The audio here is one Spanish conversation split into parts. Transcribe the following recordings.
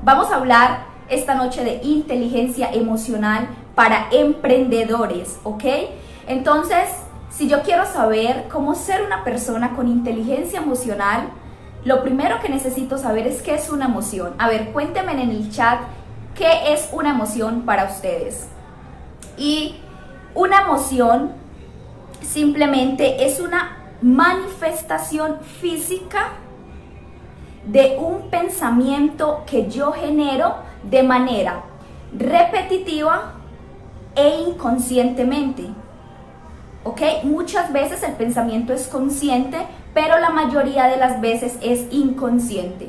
Vamos a hablar esta noche de inteligencia emocional para emprendedores, ¿ok? Entonces, si yo quiero saber cómo ser una persona con inteligencia emocional, lo primero que necesito saber es qué es una emoción. A ver, cuéntenme en el chat qué es una emoción para ustedes. Y una emoción simplemente es una manifestación física de un pensamiento que yo genero de manera repetitiva e inconscientemente. ¿Ok? Muchas veces el pensamiento es consciente, pero la mayoría de las veces es inconsciente.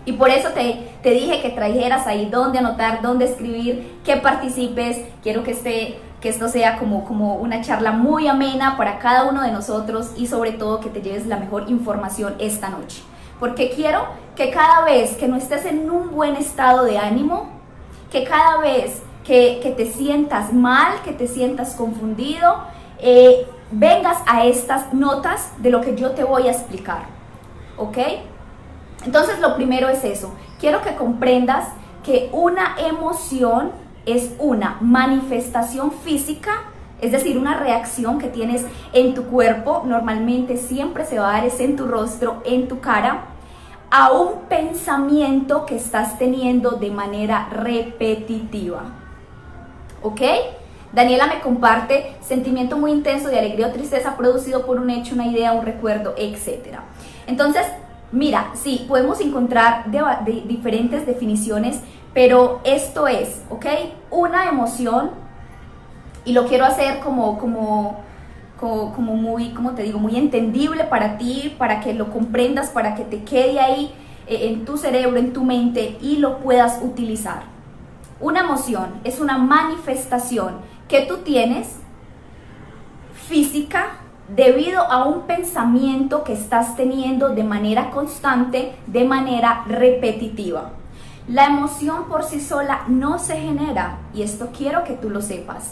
Y por eso te dije que trajeras ahí dónde anotar, dónde escribir, que participes. Quiero que esto sea como una charla muy amena para cada uno de nosotros y sobre todo que te lleves la mejor información esta noche. Porque quiero que cada vez que no estés en un buen estado de ánimo, que cada vez que te sientas mal, que te sientas confundido, vengas a estas notas de lo que yo te voy a explicar, ¿ok? Entonces lo primero es eso. Quiero que comprendas que una emoción es una manifestación física, es decir, una reacción que tienes en tu cuerpo, normalmente siempre se va a dar es en tu rostro, en tu cara, a un pensamiento que estás teniendo de manera repetitiva. ¿Ok? Daniela me comparte sentimiento muy intenso de alegría o tristeza producido por un hecho, una idea, un recuerdo, etc. Entonces, mira, sí, podemos encontrar de diferentes definiciones, pero esto es, ¿ok? Una emoción, y lo quiero hacer como muy, como te digo, muy entendible para ti, para que lo comprendas, para que te quede ahí en tu cerebro, en tu mente y lo puedas utilizar. Una emoción es una manifestación que tú tienes física debido a un pensamiento que estás teniendo de manera constante, de manera repetitiva. La emoción por sí sola no se genera, y esto quiero que tú lo sepas.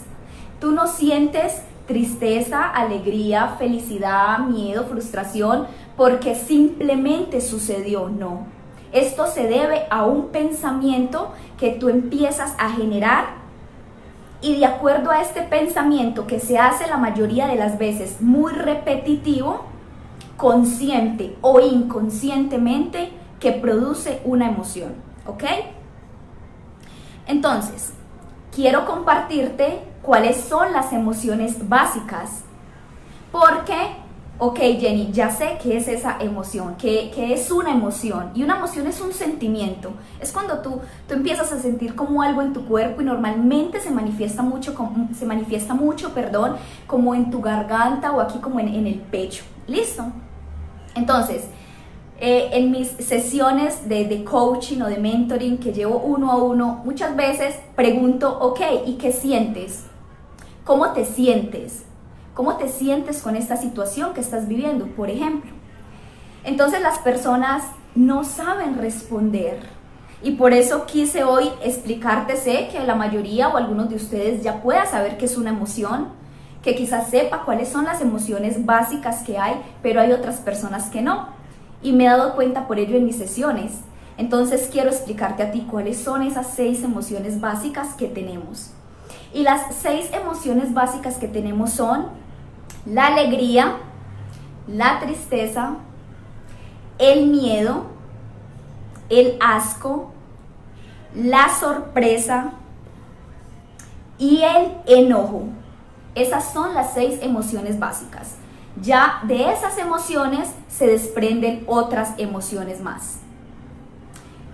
Tú no sientes tristeza, alegría, felicidad, miedo, frustración, porque simplemente sucedió, no. Esto se debe a un pensamiento que tú empiezas a generar y de acuerdo a este pensamiento que se hace la mayoría de las veces muy repetitivo, consciente o inconscientemente, que produce una emoción, ¿ok? Entonces, quiero compartirte cuáles son las emociones básicas, porque, ok Jenny, ya sé qué es esa emoción, qué es una emoción, y una emoción es un sentimiento, es cuando tú empiezas a sentir como algo en tu cuerpo y normalmente se manifiesta mucho, como en tu garganta o aquí como en el pecho, ¿listo? Entonces, en mis sesiones de coaching o de mentoring que llevo uno a uno, muchas veces pregunto, ok, ¿y qué sientes? ¿Cómo te sientes? ¿Cómo te sientes con esta situación que estás viviendo, por ejemplo? Entonces las personas no saben responder y por eso quise hoy explicarte, sé que la mayoría o algunos de ustedes ya pueda saber qué es una emoción, que quizás sepa cuáles son las emociones básicas que hay, pero hay otras personas que no. Y me he dado cuenta por ello en mis sesiones. Entonces quiero explicarte a ti cuáles son esas 6 emociones básicas que tenemos. Y las 6 emociones básicas que tenemos son la alegría, la tristeza, el miedo, el asco, la sorpresa y el enojo. Esas son las 6 emociones básicas. Ya de esas emociones se desprenden otras emociones más.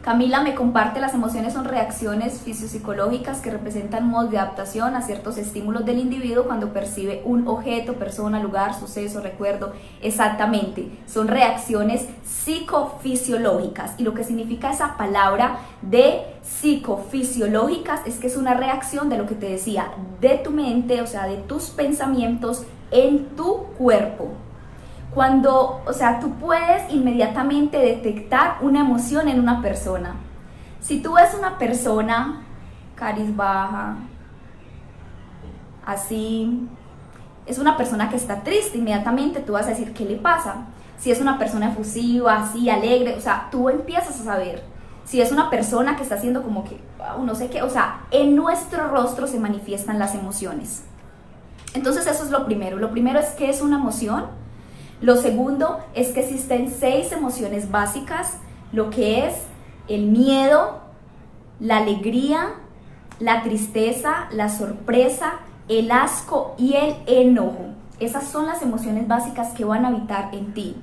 Camila me comparte, las emociones son reacciones fisiopsicológicas que representan modos de adaptación a ciertos estímulos del individuo cuando percibe un objeto, persona, lugar, suceso, recuerdo. Exactamente, son reacciones psicofisiológicas. Y lo que significa esa palabra de psicofisiológicas es que es una reacción de lo que te decía, de tu mente, o sea, de tus pensamientos en tu cuerpo. Cuando, o sea, tú puedes inmediatamente detectar una emoción en una persona. Si tú ves una persona cariz baja, así, es una persona que está triste, inmediatamente tú vas a decir, ¿qué le pasa? Si es una persona efusiva, así, alegre, o sea, tú empiezas a saber. si es una persona que está haciendo como que, wow, no sé qué, o sea, en nuestro rostro se manifiestan las emociones. Entonces eso es lo primero. Lo primero es qué es una emoción. Lo segundo es que existen 6 emociones básicas, lo que es el miedo, la alegría, la tristeza, la sorpresa, el asco y el enojo. Esas son las emociones básicas que van a habitar en ti.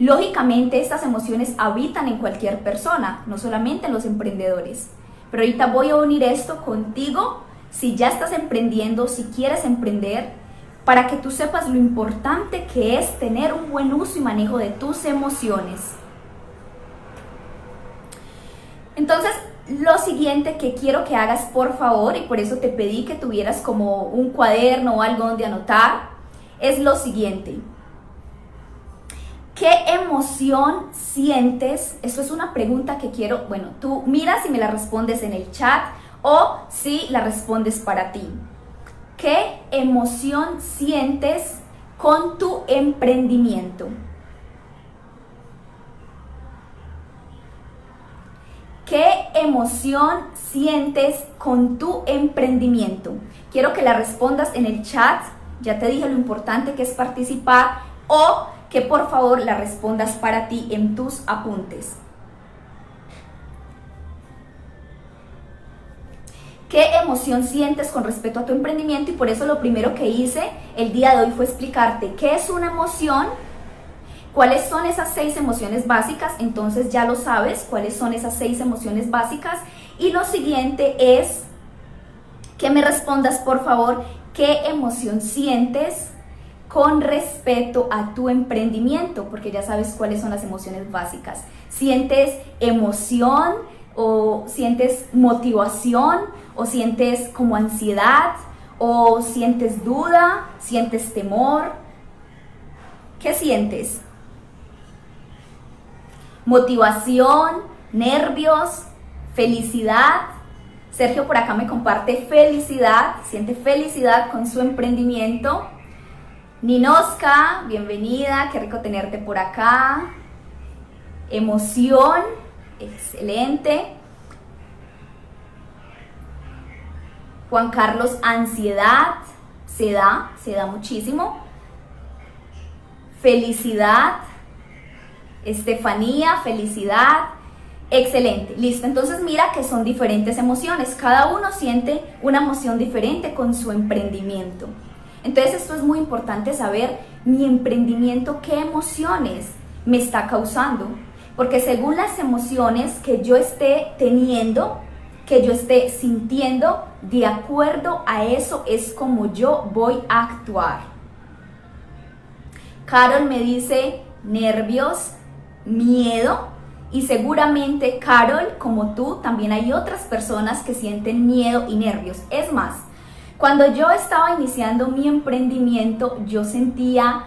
Lógicamente estas emociones habitan en cualquier persona, no solamente en los emprendedores. Pero ahorita voy a unir esto contigo si ya estás emprendiendo, si quieres emprender, para que tú sepas lo importante que es tener un buen uso y manejo de tus emociones. Entonces, lo siguiente que quiero que hagas, por favor, y por eso te pedí que tuvieras como un cuaderno o algo donde anotar, es lo siguiente. ¿Qué emoción sientes? Eso es una pregunta que quiero, bueno, tú mira si me la respondes en el chat o si la respondes para ti. ¿Qué emoción sientes con tu emprendimiento? ¿Qué emoción sientes con tu emprendimiento? Quiero que la respondas en el chat. Ya te dije lo importante que es participar, o que por favor la respondas para ti en tus apuntes. ¿Qué emoción sientes con respecto a tu emprendimiento? Y por eso lo primero que hice el día de hoy fue explicarte qué es una emoción, cuáles son esas 6 emociones básicas. Entonces ya lo sabes, cuáles son esas 6 emociones básicas. Y lo siguiente es que me respondas, por favor, qué emoción sientes con respecto a tu emprendimiento, porque ya sabes cuáles son las emociones básicas. ¿Sientes emoción o sientes motivación o sientes como ansiedad o sientes duda, sientes temor? ¿Qué sientes? Motivación, nervios, felicidad. Sergio por acá me comparte felicidad, siente felicidad con su emprendimiento. Ninoska, bienvenida, qué rico tenerte por acá. Emoción, excelente. Juan Carlos, ansiedad, se da muchísimo. Felicidad. Estefanía, felicidad. Excelente, listo. Entonces mira que son diferentes emociones. Cada uno siente una emoción diferente con su emprendimiento. Entonces esto es muy importante saber, mi emprendimiento, qué emociones me está causando. Porque según las emociones que yo esté teniendo, que yo esté sintiendo, de acuerdo a eso es como yo voy a actuar. Carol me dice nervios, miedo, y seguramente Carol, como tú, también hay otras personas que sienten miedo y nervios. Es más, cuando yo estaba iniciando mi emprendimiento, yo sentía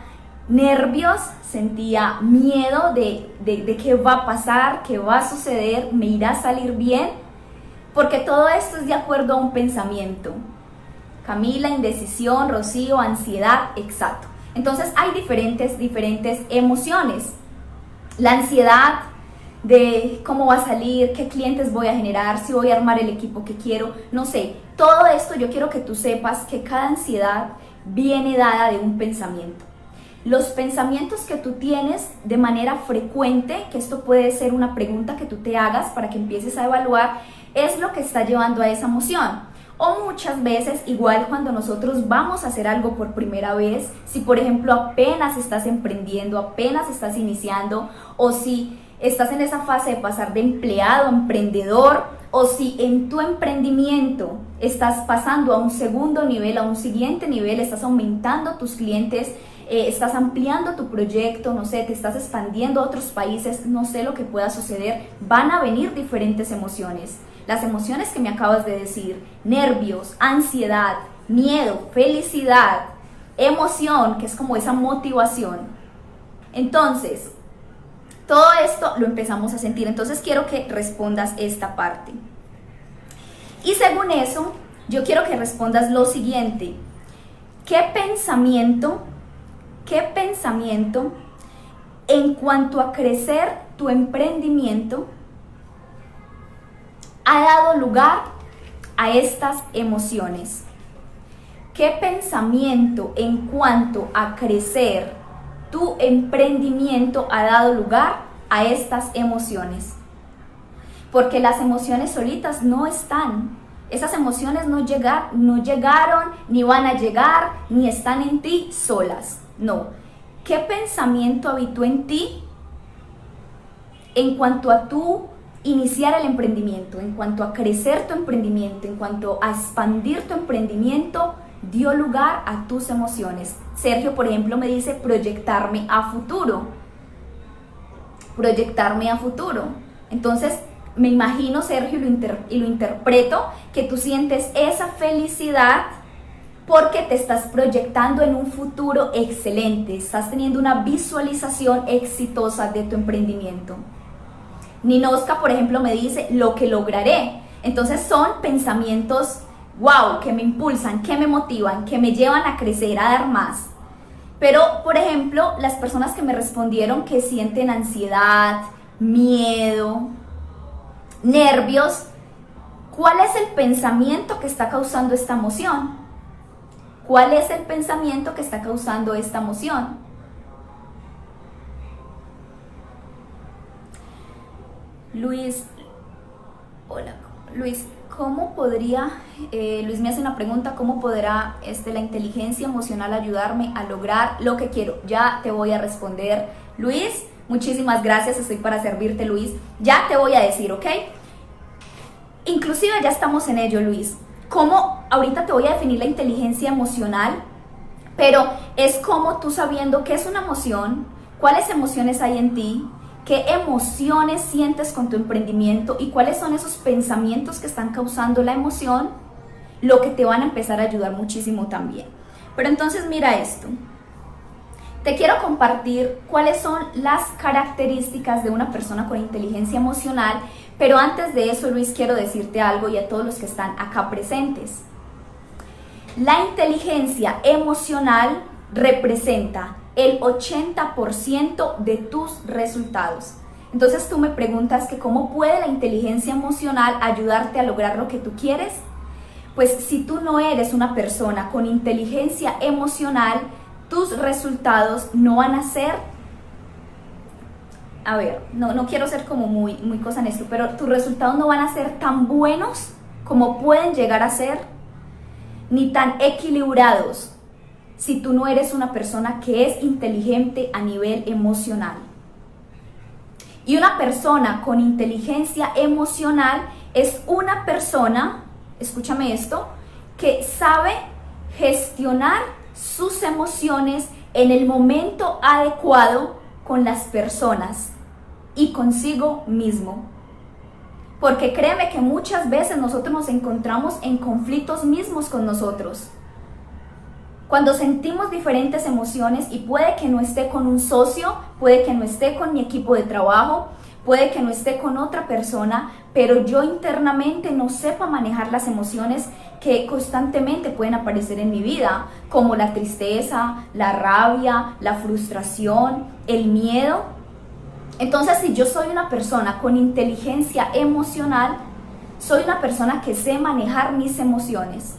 nervios, sentía miedo de qué va a pasar, qué va a suceder, me irá a salir bien, porque todo esto es de acuerdo a un pensamiento. Camila, indecisión, Rocío, ansiedad, exacto. Entonces hay diferentes emociones. La ansiedad de cómo va a salir, qué clientes voy a generar, si voy a armar el equipo que quiero, no sé. Todo esto yo quiero que tú sepas que cada ansiedad viene dada de un pensamiento. Los pensamientos que tú tienes de manera frecuente, que esto puede ser una pregunta que tú te hagas para que empieces a evaluar, es lo que está llevando a esa emoción. O muchas veces, igual cuando nosotros vamos a hacer algo por primera vez, si por ejemplo apenas estás emprendiendo, apenas estás iniciando, o si estás en esa fase de pasar de empleado a emprendedor, o si en tu emprendimiento estás pasando a un segundo nivel, a un siguiente nivel, estás aumentando tus clientes, estás ampliando tu proyecto, no sé, te estás expandiendo a otros países, no sé lo que pueda suceder, van a venir diferentes emociones. Las emociones que me acabas de decir, nervios, ansiedad, miedo, felicidad, emoción, que es como esa motivación. Entonces, todo esto lo empezamos a sentir. Entonces quiero que respondas esta parte. Y según eso, yo quiero que respondas lo siguiente. ¿Qué pensamiento en cuanto a crecer tu emprendimiento ha dado lugar a estas emociones? ¿Qué pensamiento en cuanto a crecer tu emprendimiento ha dado lugar a estas emociones? Porque las emociones solitas no están. Esas emociones no llegaron, ni van a llegar, ni están en ti solas. No. ¿Qué pensamiento habitó en ti en cuanto a tú iniciar el emprendimiento, en cuanto a crecer tu emprendimiento, en cuanto a expandir tu emprendimiento, dio lugar a tus emociones? Sergio, por ejemplo, me dice proyectarme a futuro. Proyectarme a futuro. Entonces, me imagino, Sergio, y lo interpreto, que tú sientes esa felicidad porque te estás proyectando en un futuro excelente, estás teniendo una visualización exitosa de tu emprendimiento. Ninoska, por ejemplo, me dice lo que lograré. Entonces son pensamientos, wow, que me impulsan, que me motivan, que me llevan a crecer, a dar más. Pero, por ejemplo, las personas que me respondieron que sienten ansiedad, miedo, nervios, ¿cuál es el pensamiento que está causando esta emoción? ¿Cuál es el pensamiento que está causando esta emoción? Luis, hola, Luis, ¿cómo podría, Luis me hace una pregunta, ¿cómo podrá la inteligencia emocional ayudarme a lograr lo que quiero? Ya te voy a responder, Luis, muchísimas gracias, estoy para servirte, Luis, ya te voy a decir, ¿ok? Inclusive ya estamos en ello, Luis. ¿Cómo? Ahorita te voy a definir la inteligencia emocional, pero es como tú sabiendo qué es una emoción, cuáles emociones hay en ti, qué emociones sientes con tu emprendimiento y cuáles son esos pensamientos que están causando la emoción, lo que te van a empezar a ayudar muchísimo también. Pero entonces mira esto. Te quiero compartir cuáles son las características de una persona con inteligencia emocional, pero antes de eso, Luis, quiero decirte algo y a todos los que están acá presentes. La inteligencia emocional representa el 80% de tus resultados. Entonces tú me preguntas que cómo puede la inteligencia emocional ayudarte a lograr lo que tú quieres. Pues si tú no eres una persona con inteligencia emocional, tus resultados no van a ser, no quiero ser como muy cosa en esto, pero tus resultados no van a ser tan buenos como pueden llegar a ser, ni tan equilibrados si tú no eres una persona que es inteligente a nivel emocional. Y una persona con inteligencia emocional es una persona, escúchame esto, que sabe gestionar sus emociones en el momento adecuado con las personas y consigo mismo. Porque créeme que muchas veces nosotros nos encontramos en conflictos mismos con nosotros. Cuando sentimos diferentes emociones y puede que no esté con un socio, puede que no esté con mi equipo de trabajo, puede que no esté con otra persona, pero yo internamente no sepa manejar las emociones que constantemente pueden aparecer en mi vida, como la tristeza, la rabia, la frustración, el miedo. Entonces, si yo soy una persona con inteligencia emocional, soy una persona que sé manejar mis emociones.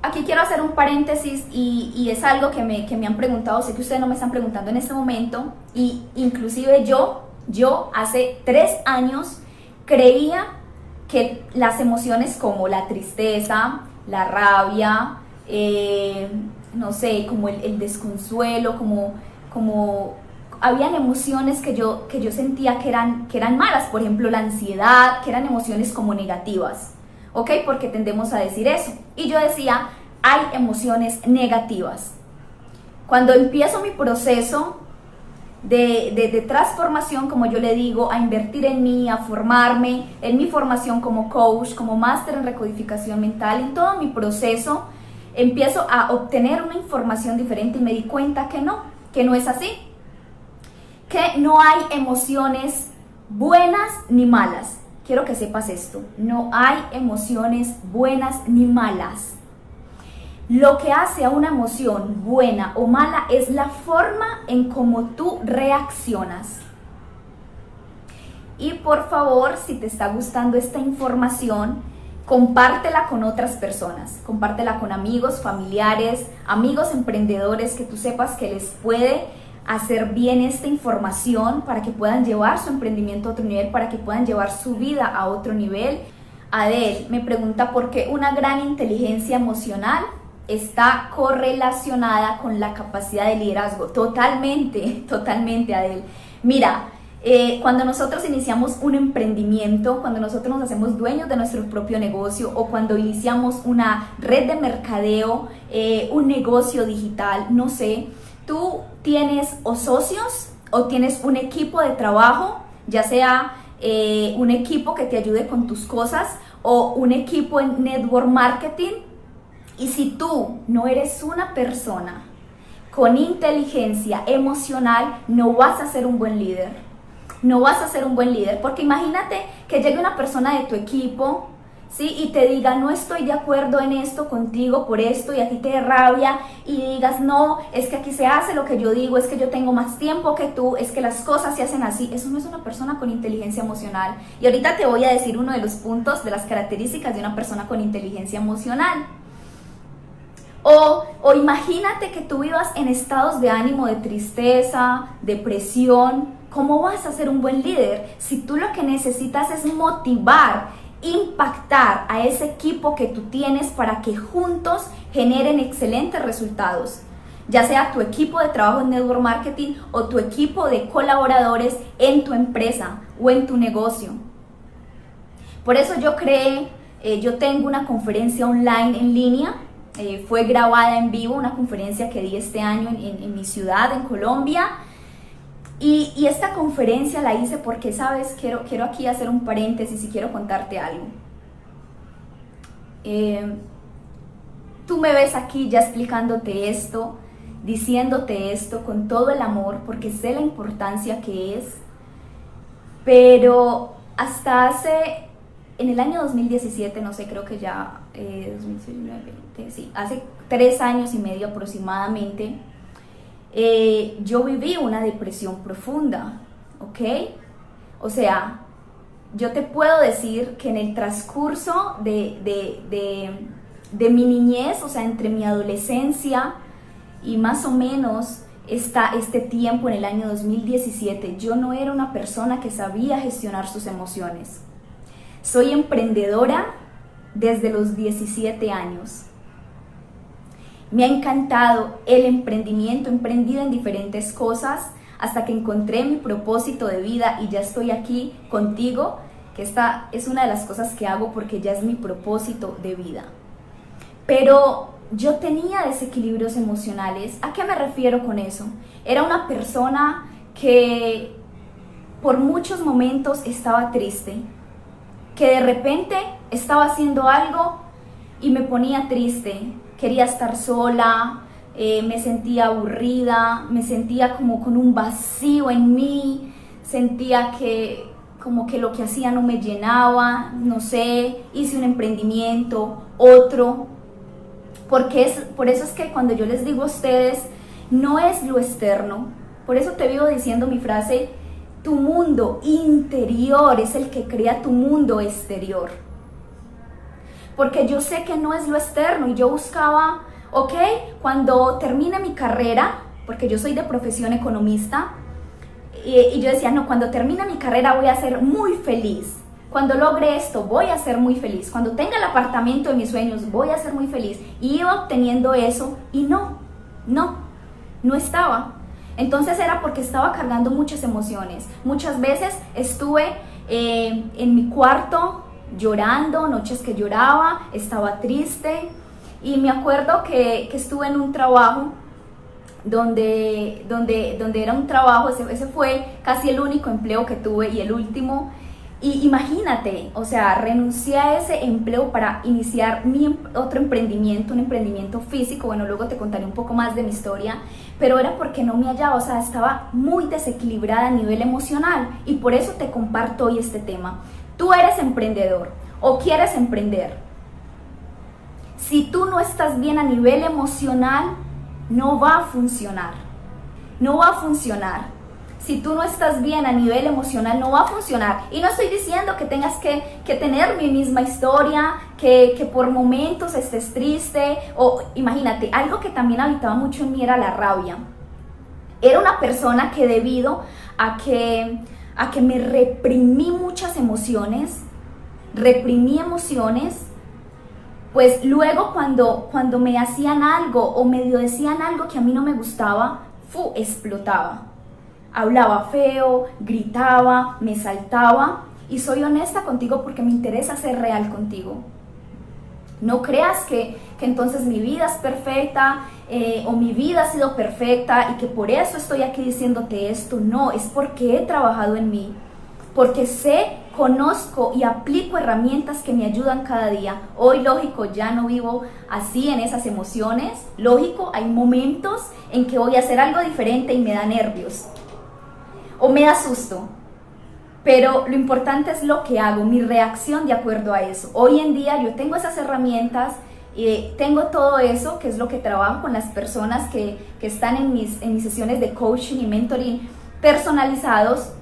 Aquí quiero hacer un paréntesis y es algo que me han preguntado, sé que ustedes no me están preguntando en este momento, y inclusive yo hace 3 años creía que las emociones como la tristeza, la rabia, no sé, como el desconsuelo, como habían emociones que yo sentía que eran malas, por ejemplo la ansiedad, que eran emociones como negativas, ¿ok? Porque tendemos a decir eso. Y yo decía, hay emociones negativas. Cuando empiezo mi proceso de transformación, como yo le digo, a invertir en mí, a formarme, en mi formación como coach, como máster en recodificación mental, en todo mi proceso, empiezo a obtener una información diferente y me di cuenta que no es así. Que no hay emociones buenas ni malas. Quiero que sepas esto, no hay emociones buenas ni malas. Lo que hace a una emoción buena o mala es la forma en cómo tú reaccionas. Y por favor, si te está gustando esta información, compártela con otras personas, compártela con amigos, familiares, amigos emprendedores que tú sepas que les puede hacer bien esta información para que puedan llevar su emprendimiento a otro nivel, para que puedan llevar su vida a otro nivel. Adel me pregunta por qué una gran inteligencia emocional está correlacionada con la capacidad de liderazgo. Totalmente, totalmente, Adel. Mira, cuando nosotros iniciamos un emprendimiento, cuando nosotros nos hacemos dueños de nuestro propio negocio o cuando iniciamos una red de mercadeo, un negocio digital, no sé, tú tienes o socios o tienes un equipo de trabajo, ya sea un equipo que te ayude con tus cosas o un equipo en network marketing. Y si tú no eres una persona con inteligencia emocional, no vas a ser un buen líder. No vas a ser un buen líder, porque imagínate que llegue una persona de tu equipo, ¿sí? Y te diga, no estoy de acuerdo en esto contigo por esto, y a ti te dé rabia, y digas, no, es que aquí se hace lo que yo digo, es que yo tengo más tiempo que tú, es que las cosas se hacen así. Eso no es una persona con inteligencia emocional. Y ahorita te voy a decir uno de los puntos, de las características de una persona con inteligencia emocional. O imagínate que tú vivas en estados de ánimo, de tristeza, depresión. ¿Cómo vas a ser un buen líder si tú lo que necesitas es motivar, impactar a ese equipo que tú tienes para que juntos generen excelentes resultados? Ya sea tu equipo de trabajo en network marketing o tu equipo de colaboradores en tu empresa o en tu negocio. Por eso yo tengo una conferencia online en línea. Fue grabada en vivo, una conferencia que di este año en mi ciudad, en Colombia. Y esta conferencia la hice porque, ¿sabes? Quiero aquí hacer un paréntesis y quiero contarte algo. Tú me ves aquí ya explicándote esto, diciéndote esto con todo el amor, porque sé la importancia que es. Pero hasta en el año 2017, no sé, creo que ya, 2019, sí, hace 3 años y medio aproximadamente, yo viví una depresión profunda, ¿ok? O sea, yo te puedo decir que en el transcurso de mi niñez, o sea, entre mi adolescencia y más o menos este tiempo en el año 2017, yo no era una persona que sabía gestionar sus emociones. Soy emprendedora desde los 17 años. Me ha encantado el emprendimiento, he emprendido en diferentes cosas hasta que encontré mi propósito de vida y ya estoy aquí contigo, que esta es una de las cosas que hago porque ya es mi propósito de vida. Pero yo tenía desequilibrios emocionales. ¿A qué me refiero con eso? Era una persona que por muchos momentos estaba triste, que de repente estaba haciendo algo y me ponía triste. Quería estar sola, me sentía aburrida, me sentía como con un vacío en mí, sentía que como que lo que hacía no me llenaba, no sé, hice un emprendimiento, otro. Por eso es que cuando yo les digo a ustedes, no es lo externo, por eso te vivo diciendo mi frase, tu mundo interior es el que crea tu mundo exterior. Porque yo sé que no es lo externo y yo buscaba, ok, cuando termine mi carrera, porque yo soy de profesión economista, y yo decía, no, cuando termine mi carrera voy a ser muy feliz. Cuando logre esto voy a ser muy feliz. Cuando tenga el apartamento de mis sueños voy a ser muy feliz. Y iba obteniendo eso y no estaba. Entonces era porque estaba cargando muchas emociones. Muchas veces estuve en mi cuarto llorando, noches que lloraba, estaba triste. Y me acuerdo que estuve en un trabajo donde era un trabajo, ese fue casi el único empleo que tuve y el último. Y imagínate, o sea, renuncié a ese empleo para iniciar otro emprendimiento, un emprendimiento físico. Bueno, luego te contaré un poco más de mi historia, pero era porque no me hallaba, o sea, estaba muy desequilibrada a nivel emocional y por eso te comparto hoy este tema. Tú eres emprendedor o quieres emprender. Si tú no estás bien a nivel emocional, no va a funcionar. No va a funcionar. Si tú no estás bien a nivel emocional, no va a funcionar. Y no estoy diciendo que tengas que tener mi misma historia, que por momentos estés triste. O imagínate, algo que también habitaba mucho en mí era la rabia. Era una persona que debido a que me reprimí muchas emociones, pues luego cuando me hacían algo o medio decían algo que a mí no me gustaba, explotaba. Hablaba feo, gritaba, me saltaba, y soy honesta contigo porque me interesa ser real contigo. No creas que entonces mi vida es perfecta o mi vida ha sido perfecta y que por eso estoy aquí diciéndote esto. No, es porque he trabajado en mí, porque sé, conozco y aplico herramientas que me ayudan cada día. Hoy, lógico, ya no vivo así en esas emociones. Lógico, hay momentos en que voy a hacer algo diferente y me da nervios o me da susto. Pero lo importante es lo que hago, mi reacción de acuerdo a eso. Hoy en día yo tengo esas herramientas, tengo todo eso, que es lo que trabajo con las personas que están en mis sesiones de coaching y mentoring personalizados.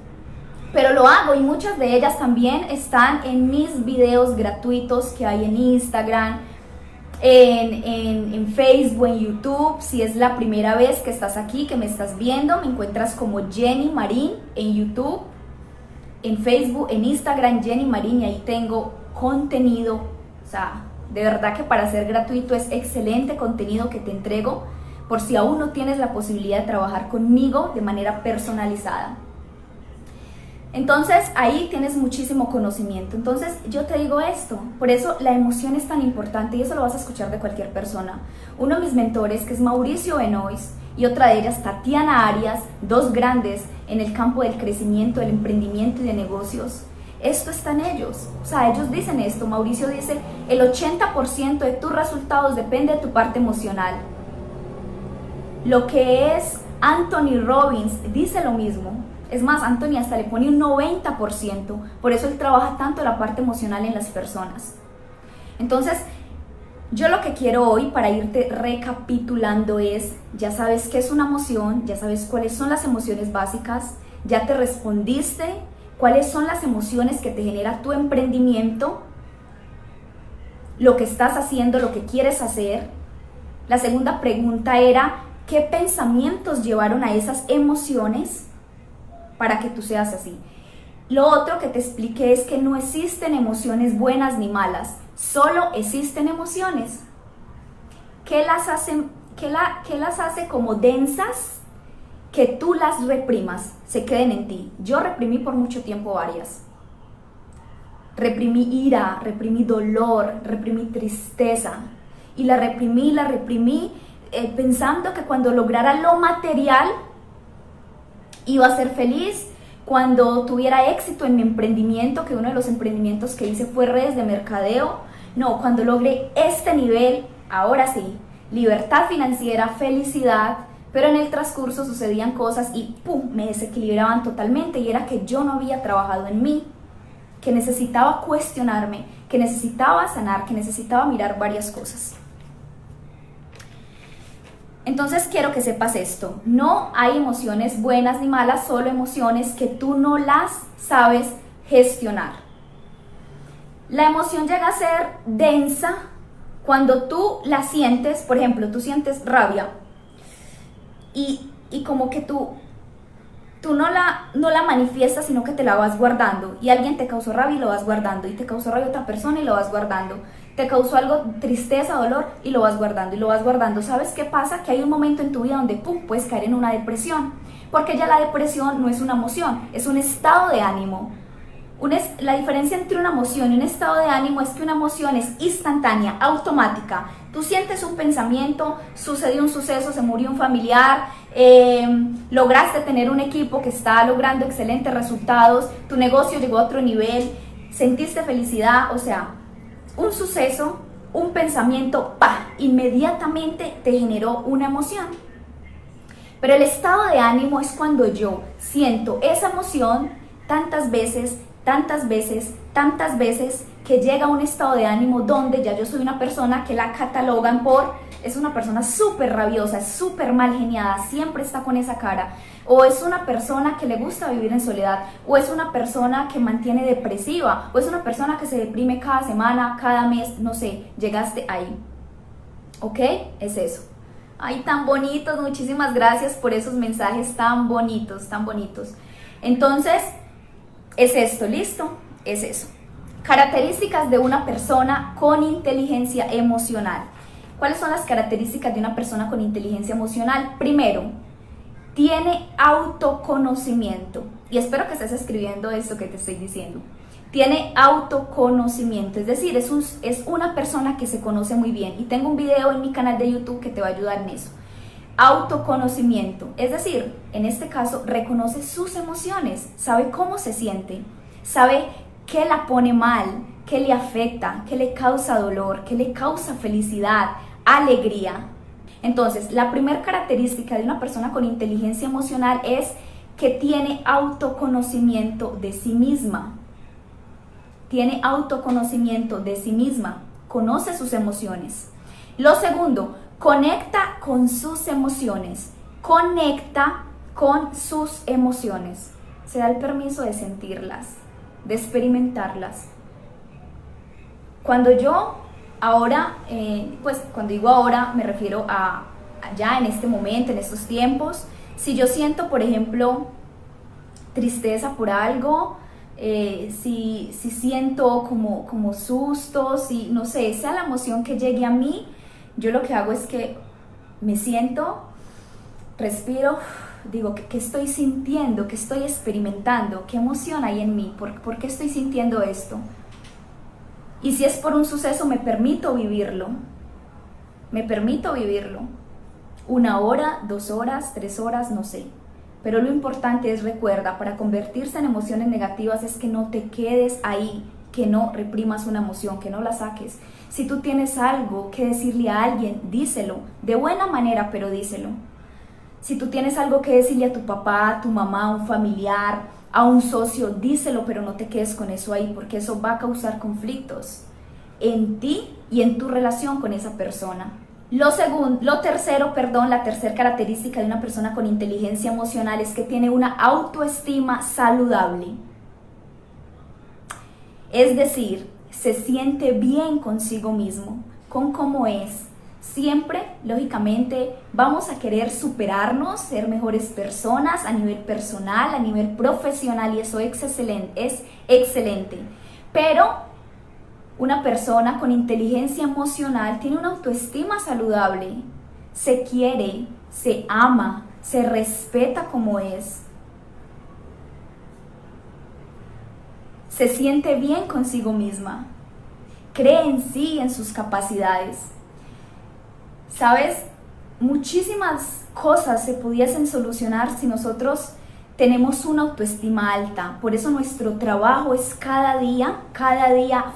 Pero lo hago y muchas de ellas también están en mis videos gratuitos que hay en Instagram, en Facebook, en YouTube. Si es la primera vez que estás aquí, que me estás viendo, me encuentras como Jenny Marín en YouTube, en Facebook, en Instagram, Jenny Marín, y ahí tengo contenido. O sea, de verdad que para ser gratuito es excelente contenido que te entrego por si aún no tienes la posibilidad de trabajar conmigo de manera personalizada. Entonces ahí tienes muchísimo conocimiento. Entonces yo te digo esto, por eso la emoción es tan importante, y eso lo vas a escuchar de cualquier persona. Uno de mis mentores, que es Mauricio Benoist, y otra de ellas Tatiana Arias, dos grandes en el campo del crecimiento, del emprendimiento y de negocios. Esto está en ellos, o sea, ellos dicen esto. Mauricio dice, el 80% de tus resultados depende de tu parte emocional. Lo que es Anthony Robbins dice lo mismo. Es más, Anthony hasta le pone un 90%, por eso él trabaja tanto la parte emocional en las personas. Entonces, yo lo que quiero hoy, para irte recapitulando, es, ya sabes qué es una emoción, ya sabes cuáles son las emociones básicas, ya te respondiste cuáles son las emociones que te genera tu emprendimiento, lo que estás haciendo, lo que quieres hacer. La segunda pregunta era, ¿qué pensamientos llevaron a esas emociones para que tú seas así? Lo otro que te expliqué es que no existen emociones buenas ni malas, solo existen emociones. ¿Qué las hace como densas? Que tú las reprimas, se queden en ti. Yo reprimí por mucho tiempo varias. Reprimí ira, reprimí dolor, reprimí tristeza. Y la reprimí pensando que cuando lograra lo material iba a ser feliz, cuando tuviera éxito en mi emprendimiento, que uno de los emprendimientos que hice fue redes de mercadeo. No, cuando logré este nivel, ahora sí, libertad financiera, felicidad, pero en el transcurso sucedían cosas y ¡pum!, me desequilibraban totalmente, y era que yo no había trabajado en mí, que necesitaba cuestionarme, que necesitaba sanar, que necesitaba mirar varias cosas. Entonces quiero que sepas esto, no hay emociones buenas ni malas, solo emociones que tú no las sabes gestionar. La emoción llega a ser densa cuando tú la sientes. Por ejemplo, tú sientes rabia y como que tú no la manifiestas, sino que te la vas guardando, y alguien te causó rabia y lo vas guardando, y te causó rabia otra persona y lo vas guardando, te causó algo, tristeza, dolor, y lo vas guardando y lo vas guardando. ¿Sabes qué pasa? Que hay un momento en tu vida donde puedes caer en una depresión, porque ya la depresión no es una emoción, es un estado de ánimo. La diferencia entre una emoción y un estado de ánimo es que una emoción es instantánea, automática. Tú sientes un pensamiento, sucedió un suceso, se murió un familiar, lograste tener un equipo que está logrando excelentes resultados, tu negocio llegó a otro nivel, sentiste felicidad, o sea, un suceso, un pensamiento, inmediatamente te generó una emoción. Pero el estado de ánimo es cuando yo siento esa emoción tantas veces, tantas veces, que llega a un estado de ánimo donde ya yo soy una persona que la catalogan por, es una persona súper rabiosa, es súper mal geniada, siempre está con esa cara, o es una persona que le gusta vivir en soledad, o es una persona que mantiene depresiva, o es una persona que se deprime cada semana, cada mes, no sé, llegaste ahí. ¿Ok? Es eso. Ay, tan bonitos, muchísimas gracias por esos mensajes tan bonitos, tan bonitos. Entonces, es esto, ¿listo? Es eso. Características de una persona con inteligencia emocional. ¿Cuáles son las características de una persona con inteligencia emocional? Primero, tiene autoconocimiento. Y espero que estés escribiendo esto que te estoy diciendo. Tiene autoconocimiento, es decir, es una persona que se conoce muy bien. Y tengo un video en mi canal de YouTube que te va a ayudar en eso. Autoconocimiento, es decir, en este caso, reconoce sus emociones, sabe cómo se siente, sabe qué la pone mal, qué le afecta, qué le causa dolor, qué le causa felicidad, alegría. Entonces, la primera característica de una persona con inteligencia emocional es que tiene autoconocimiento de sí misma. Tiene autoconocimiento de sí misma, conoce sus emociones. Lo segundo, conecta con sus emociones, conecta con sus emociones. Se da el permiso de sentirlas, de experimentarlas. Cuando yo ahora, pues cuando digo ahora me refiero a ya en este momento, en estos tiempos, si yo siento, por ejemplo, tristeza por algo, si siento como susto, si no sé, sea la emoción que llegue a mí, yo lo que hago es que me siento, respiro, digo, ¿qué estoy sintiendo? ¿Qué estoy experimentando? ¿Qué emoción hay en mí? ¿Por qué estoy sintiendo esto? Y si es por un suceso, me permito vivirlo. Me permito vivirlo. 1 hora, 2 horas, 3 horas, no sé. Pero lo importante es, recuerda, para convertirse en emociones negativas es que no te quedes ahí, que no reprimas una emoción, que no la saques. Si tú tienes algo que decirle a alguien, díselo, de buena manera, pero díselo. Si tú tienes algo que decirle a tu papá, a tu mamá, a un familiar, a un socio, díselo, pero no te quedes con eso ahí, porque eso va a causar conflictos en ti y en tu relación con esa persona. La tercera característica de una persona con inteligencia emocional es que tiene una autoestima saludable. Es decir, se siente bien consigo mismo, con cómo es. Siempre, lógicamente, vamos a querer superarnos, ser mejores personas a nivel personal, a nivel profesional, y eso es excelente. Pero una persona con inteligencia emocional tiene una autoestima saludable, se quiere, se ama, se respeta como es, se siente bien consigo misma, cree en sí y en sus capacidades. ¿Sabes? Muchísimas cosas se pudiesen solucionar si nosotros tenemos una autoestima alta. Por eso nuestro trabajo es cada día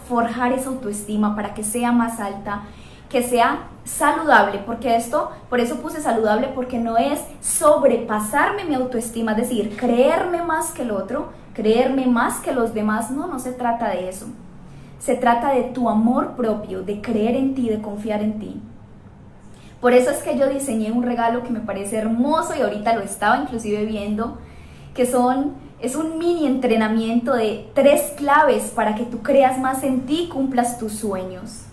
forjar esa autoestima para que sea más alta, que sea saludable, por eso puse saludable, porque no es sobrepasarme mi autoestima, es decir, creerme más que el otro, creerme más que los demás. No se trata de eso. Se trata de tu amor propio, de creer en ti, de confiar en ti. Por eso es que yo diseñé un regalo que me parece hermoso y ahorita lo estaba inclusive viendo, que es un mini entrenamiento de 3 claves para que tú creas más en ti y cumplas tus sueños.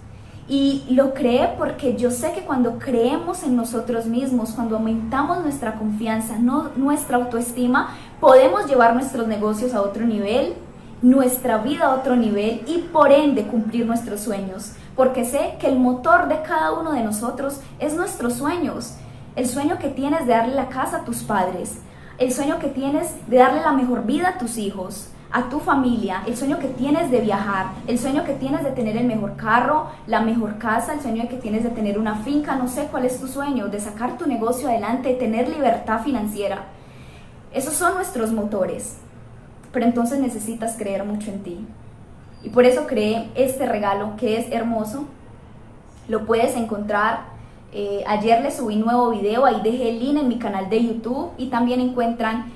Y lo creé porque yo sé que cuando creemos en nosotros mismos, cuando aumentamos nuestra confianza, nuestra autoestima, podemos llevar nuestros negocios a otro nivel, nuestra vida a otro nivel y por ende cumplir nuestros sueños. Porque sé que el motor de cada uno de nosotros es nuestros sueños. El sueño que tienes de darle la casa a tus padres, el sueño que tienes de darle la mejor vida a tus hijos, a tu familia, el sueño que tienes de viajar, el sueño que tienes de tener el mejor carro, la mejor casa, el sueño que tienes de tener una finca, no sé cuál es tu sueño, de sacar tu negocio adelante, de tener libertad financiera. Esos son nuestros motores, pero entonces necesitas creer mucho en ti. Y por eso creé este regalo que es hermoso. Lo puedes encontrar. Ayer le subí nuevo video, ahí dejé el link en mi canal de YouTube y también encuentran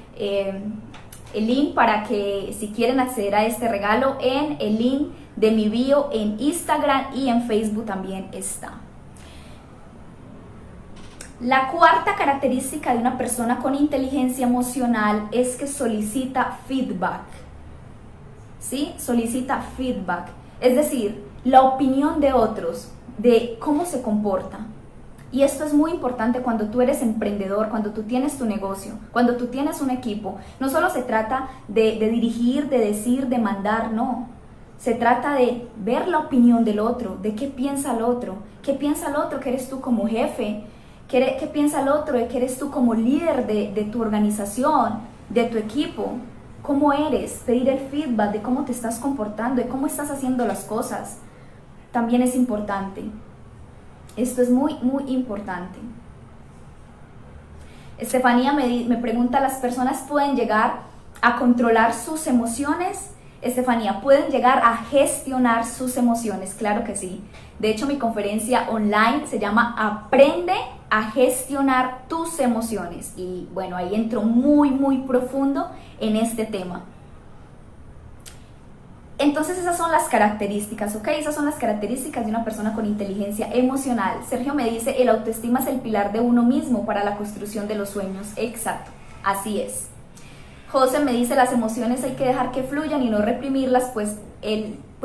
el link para que si quieren acceder a este regalo en el link de mi bio en Instagram y en Facebook también está. La cuarta característica de una persona con inteligencia emocional es que solicita feedback. ¿Sí? Solicita feedback. Es decir, la opinión de otros, de cómo se comporta. Y esto es muy importante cuando tú eres emprendedor, cuando tú tienes tu negocio, cuando tú tienes un equipo. No solo se trata de dirigir, de decir, de mandar, no. Se trata de ver la opinión del otro, de qué piensa el otro. ¿Qué piensa el otro que eres tú como jefe? ¿Qué piensa el otro de que eres tú como líder de tu organización, de tu equipo? ¿Cómo eres? Pedir el feedback de cómo te estás comportando, de cómo estás haciendo las cosas. También es importante. Esto es muy, muy importante. Estefanía me pregunta, ¿las personas pueden llegar a controlar sus emociones? Estefanía, ¿pueden llegar a gestionar sus emociones? Claro que sí. De hecho, mi conferencia online se llama Aprende a gestionar tus emociones. Y bueno, ahí entro muy, muy profundo en este tema. Entonces esas son las características, ¿ok? Esas son las características de una persona con inteligencia emocional. Sergio me dice, el autoestima es el pilar de uno mismo para la construcción de los sueños. Exacto, así es. José me dice, las emociones hay que dejar que fluyan y no reprimirlas, pues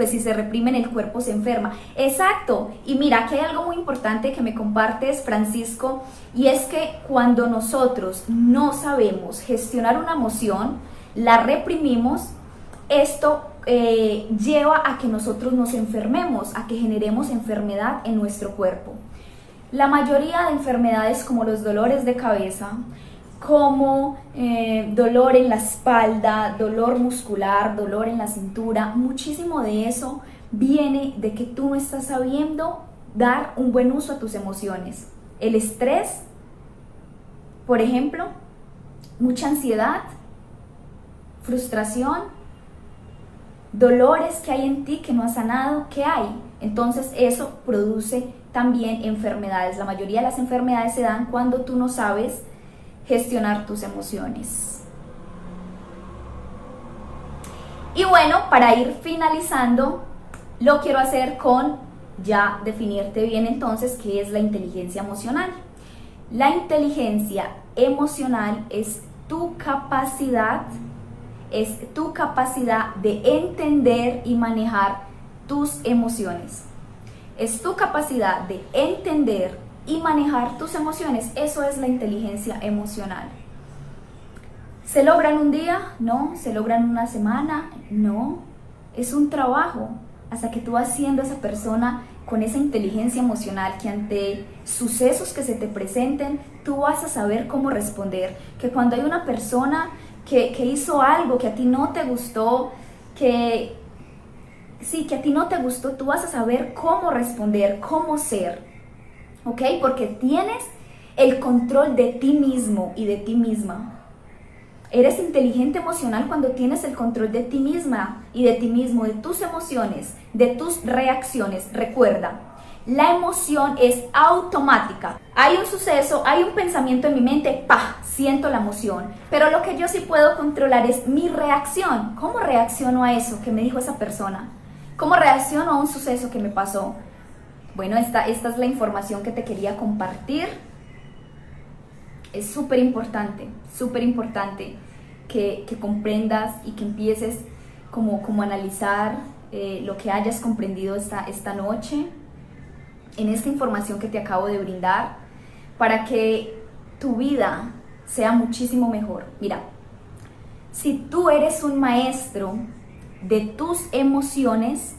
si se reprimen el cuerpo se enferma. Exacto. Y mira, aquí hay algo muy importante que me compartes, Francisco, y es que cuando nosotros no sabemos gestionar una emoción, la reprimimos, esto lleva a que nosotros nos enfermemos, a que generemos enfermedad en nuestro cuerpo. La mayoría de enfermedades como los dolores de cabeza, como dolor en la espalda, dolor muscular, dolor en la cintura, muchísimo de eso viene de que tú no estás sabiendo dar un buen uso a tus emociones. El estrés, por ejemplo, mucha ansiedad, frustración, dolores que hay en ti que no has sanado, ¿qué hay? Entonces eso produce también enfermedades. La mayoría de las enfermedades se dan cuando tú no sabes gestionar tus emociones. Y bueno, para ir finalizando, lo quiero hacer con ya definirte bien entonces qué es la inteligencia emocional. La inteligencia emocional es tu capacidad de entender y manejar tus emociones. Es tu capacidad de entender y manejar tus emociones. Eso es la inteligencia emocional. ¿Se logra en un día? No. ¿Se logra en una semana? No. Es un trabajo hasta que tú vas siendo esa persona con esa inteligencia emocional que ante sucesos que se te presenten, tú vas a saber cómo responder. Que cuando hay una persona que hizo algo que a ti no te gustó, que a ti no te gustó, tú vas a saber cómo responder, cómo ser, ¿ok? Porque tienes el control de ti mismo y de ti misma. Eres inteligente emocional cuando tienes el control de ti misma y de ti mismo, de tus emociones, de tus reacciones. Recuerda, la emoción es automática. Hay un suceso, hay un pensamiento en mi mente, ¡pah! Siento la emoción. Pero lo que yo sí puedo controlar es mi reacción. ¿Cómo reacciono a eso que me dijo esa persona? ¿Cómo reacciono a un suceso que me pasó? Bueno, esta es la información que te quería compartir. Es súper importante que comprendas y que empieces como a analizar lo que hayas comprendido esta noche en esta información que te acabo de brindar para que tu vida sea muchísimo mejor. Mira, si tú eres un maestro de tus emociones,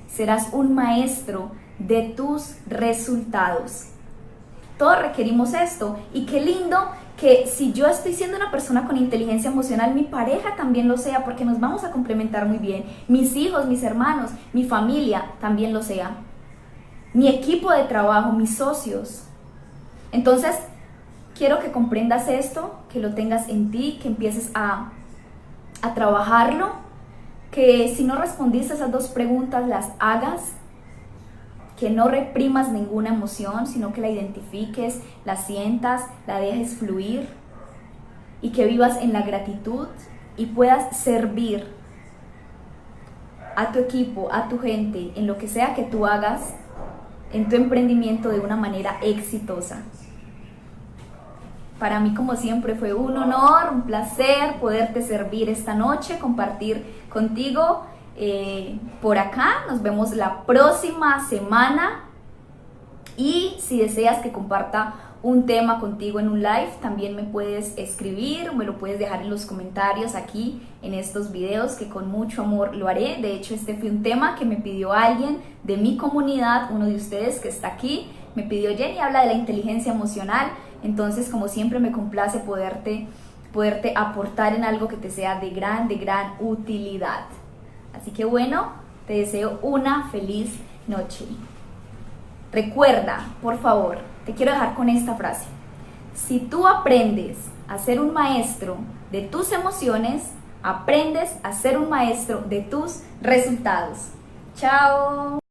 serás un maestro de tus resultados. Todos requerimos esto, y qué lindo que si yo estoy siendo una persona con inteligencia emocional, mi pareja también lo sea, porque nos vamos a complementar muy bien. Mis hijos, mis hermanos, mi familia también lo sea. Mi equipo de trabajo, mis socios. Entonces, quiero que comprendas esto, que lo tengas en ti, que empieces a trabajarlo, que si no respondiste a esas dos preguntas, las hagas, que no reprimas ninguna emoción, sino que la identifiques, la sientas, la dejes fluir y que vivas en la gratitud y puedas servir a tu equipo, a tu gente, en lo que sea que tú hagas en tu emprendimiento de una manera exitosa. Para mí, como siempre, fue un honor, un placer poderte servir esta noche, compartir contigo por acá. Nos vemos la próxima semana. Y si deseas que comparta un tema contigo en un live, también me puedes escribir, me lo puedes dejar en los comentarios aquí en estos videos, que con mucho amor lo haré. De hecho, este fue un tema que me pidió alguien de mi comunidad, uno de ustedes que está aquí, me pidió: Jenny, habla de la inteligencia emocional. Entonces, como siempre, me complace poderte aportar en algo que te sea de gran utilidad. Así que bueno, te deseo una feliz noche. Recuerda, por favor, te quiero dejar con esta frase: si tú aprendes a ser un maestro de tus emociones, aprendes a ser un maestro de tus resultados. ¡Chao!